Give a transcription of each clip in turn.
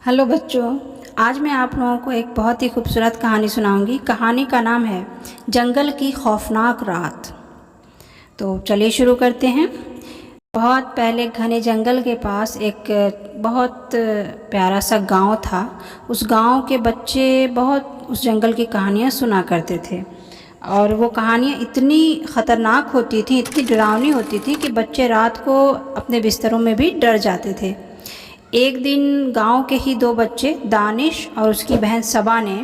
Hello बच्चों, आज मैं आप लोगों को एक बहुत ही खूबसूरत कहानी सुनाऊंगी। कहानी का नाम है जंगल की खौफनाक रात। तो चलिए शुरू करते हैं। बहुत पहले घने जंगल के पास एक बहुत प्यारा सा गांव था। उस गांव के बच्चे बहुत उस जंगल की कहानियाँ सुना करते थे और वो कहानियाँ इतनी ख़तरनाक होती थी, इतनी डरावनी होती थी कि बच्चे रात को अपने बिस्तरों में भी डर जाते थे। एक दिन गांव के ही दो बच्चे दानिश और उसकी बहन सबा ने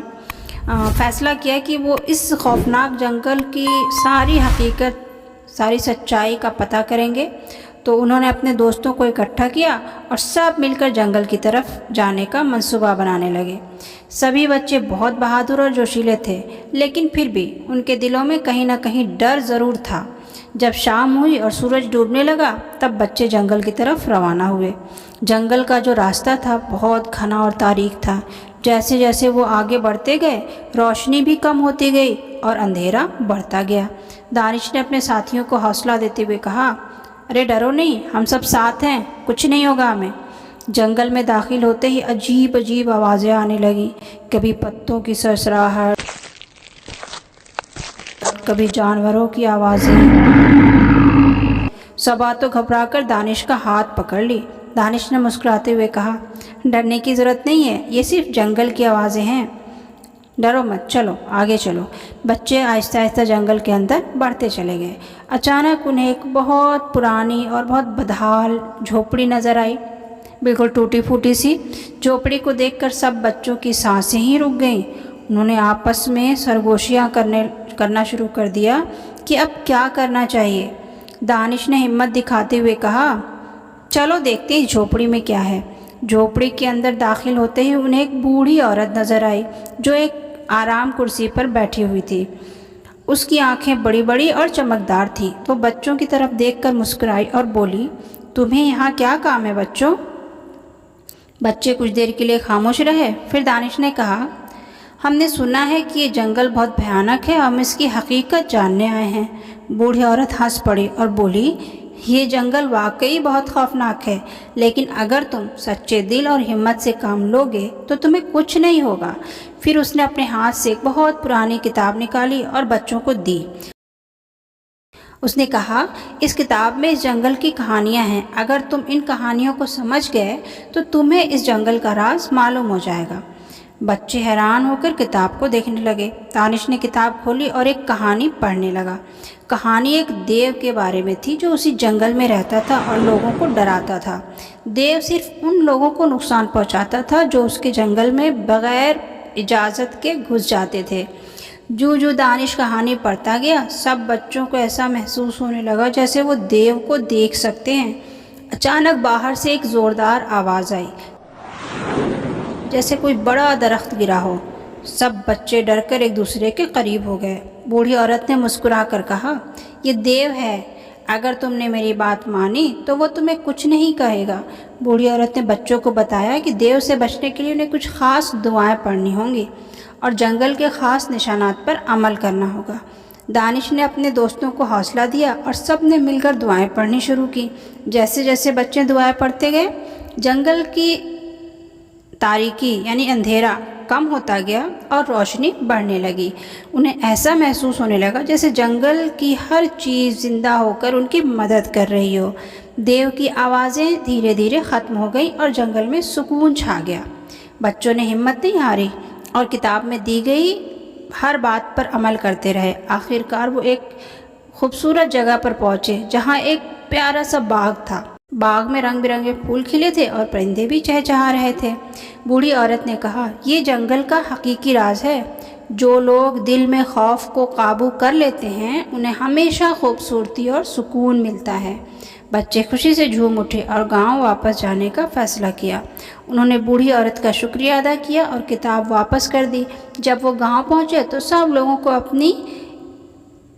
फ़ैसला किया कि वो इस खौफनाक जंगल की सारी हकीकत, सारी सच्चाई का पता करेंगे। तो उन्होंने अपने दोस्तों को इकट्ठा किया और सब मिलकर जंगल की तरफ जाने का मंसूबा बनाने लगे। सभी बच्चे बहुत बहादुर और जोशीले थे, लेकिन फिर भी उनके दिलों में कहीं ना कहीं डर ज़रूर था। जब शाम हुई और सूरज डूबने लगा, तब बच्चे जंगल की तरफ रवाना हुए। जंगल का जो रास्ता था बहुत घना और तारीक था। जैसे जैसे वो आगे बढ़ते गए, रोशनी भी कम होती गई और अंधेरा बढ़ता गया। दानिश ने अपने साथियों को हौसला देते हुए कहा, अरे डरो नहीं, हम सब साथ हैं, कुछ नहीं होगा हमें। जंगल में दाखिल होते ही अजीब अजीब आवाज़ें आने लगी। कभी पत्तों की सरसराहट, कभी जानवरों की आवाज़ें। सबा तो घबराकर दानिश का हाथ पकड़ ली। दानिश ने मुस्कुराते हुए कहा, डरने की ज़रूरत नहीं है, ये सिर्फ जंगल की आवाज़ें हैं, डरो मत, चलो आगे चलो। बच्चे आहिस्ता आहिस्ता जंगल के अंदर बढ़ते चले गए। अचानक उन्हें एक बहुत पुरानी और बहुत बदहाल झोपड़ी नज़र आई, बिल्कुल टूटी फूटी सी। झोपड़ी को देखकर सब बच्चों की सांसें ही रुक गईं। उन्होंने आपस में सरगोशियाँ करना शुरू कर दिया कि अब क्या करना चाहिए। दानिश ने हिम्मत दिखाते हुए कहा, चलो देखते हैं झोपड़ी में क्या है। झोपड़ी के अंदर दाखिल होते ही उन्हें एक बूढ़ी औरत नज़र आई जो एक आराम कुर्सी पर बैठी हुई थी। उसकी आंखें बड़ी बड़ी और चमकदार थीं। वो बच्चों की तरफ देखकर मुस्कुराई और बोली, तुम्हें यहाँ क्या काम है बच्चों? बच्चे कुछ देर के लिए खामोश रहे। फिर दानिश ने कहा, हमने सुना है कि ये जंगल बहुत भयानक है, हम इसकी हकीकत जानने आए हैं। बूढ़ी औरत हंस पड़ी और बोली, ये जंगल वाकई बहुत खौफनाक है, लेकिन अगर तुम सच्चे दिल और हिम्मत से काम लोगे तो तुम्हें कुछ नहीं होगा। फिर उसने अपने हाथ से एक बहुत पुरानी किताब निकाली और बच्चों को दी। उसने कहा, इस किताब में इस जंगल की कहानियाँ हैं। अगर तुम इन कहानियों को समझ गए तो तुम्हें इस जंगल का राज मालूम हो जाएगा। बच्चे हैरान होकर किताब को देखने लगे। दानिश ने किताब खोली और एक कहानी पढ़ने लगा। कहानी एक देव के बारे में थी जो उसी जंगल में रहता था और लोगों को डराता था। देव सिर्फ उन लोगों को नुकसान पहुंचाता था जो उसके जंगल में बगैर इजाज़त के घुस जाते थे। जो दानिश कहानी पढ़ता गया, सब बच्चों को ऐसा महसूस होने लगा जैसे वो देव को देख सकते हैं। अचानक बाहर से एक ज़ोरदार आवाज़ आई, जैसे कोई बड़ा दरख्त गिरा हो। सब बच्चे डरकर एक दूसरे के करीब हो गए। बूढ़ी औरत ने मुस्कुरा कर कहा, ये देव है, अगर तुमने मेरी बात मानी तो वो तुम्हें कुछ नहीं कहेगा। बूढ़ी औरत ने बच्चों को बताया कि देव से बचने के लिए उन्हें कुछ ख़ास दुआएं पढ़नी होंगी और जंगल के ख़ास निशानात पर अमल करना होगा। दानिश ने अपने दोस्तों को हौसला दिया और सब ने मिलकर दुआएं पढ़नी शुरू की। जैसे जैसे बच्चे दुआएं पढ़ते गए, जंगल की तारीकी यानी अंधेरा कम होता गया और रोशनी बढ़ने लगी। उन्हें ऐसा महसूस होने लगा जैसे जंगल की हर चीज़ जिंदा होकर उनकी मदद कर रही हो। देव की आवाज़ें धीरे धीरे ख़त्म हो गई और जंगल में सुकून छा गया। बच्चों ने हिम्मत नहीं हारी और किताब में दी गई हर बात पर अमल करते रहे। आखिरकार वो एक खूबसूरत जगह पर पहुँचे जहाँ एक प्यारा सा बाग था। बाग में रंग बिरंगे फूल खिले थे और परिंदे भी चहचहा रहे थे। बूढ़ी औरत ने कहा, ये जंगल का हकीकी राज है। जो लोग दिल में खौफ को काबू कर लेते हैं, उन्हें हमेशा खूबसूरती और सुकून मिलता है। बच्चे खुशी से झूम उठे और गांव वापस जाने का फैसला किया। उन्होंने बूढ़ी औरत का शुक्रिया अदा किया और किताब वापस कर दी। जब वो गांव पहुंचे तो सब लोगों को अपनी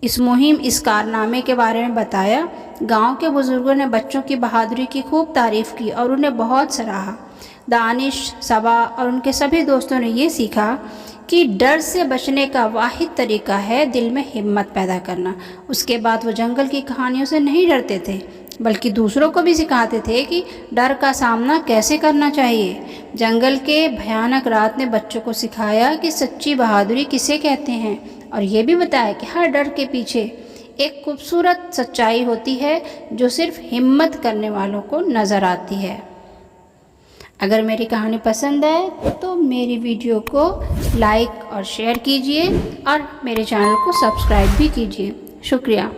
इस मुहिम, इस कारनामे के बारे में बताया। गांव के बुजुर्गों ने बच्चों की बहादुरी की खूब तारीफ़ की और उन्हें बहुत सराहा। दानिश, सबा और उनके सभी दोस्तों ने ये सीखा कि डर से बचने का वाहिद तरीका है दिल में हिम्मत पैदा करना। उसके बाद वो जंगल की कहानियों से नहीं डरते थे, बल्कि दूसरों को भी सिखाते थे कि डर का सामना कैसे करना चाहिए। जंगल के भयानक रात ने बच्चों को सिखाया कि सच्ची बहादुरी किसे कहते हैं, और ये भी बताया कि हर डर के पीछे एक खूबसूरत सच्चाई होती है जो सिर्फ हिम्मत करने वालों को नज़र आती है। अगर मेरी कहानी पसंद आए तो मेरी वीडियो को लाइक और शेयर कीजिए और मेरे चैनल को सब्सक्राइब भी कीजिए। शुक्रिया।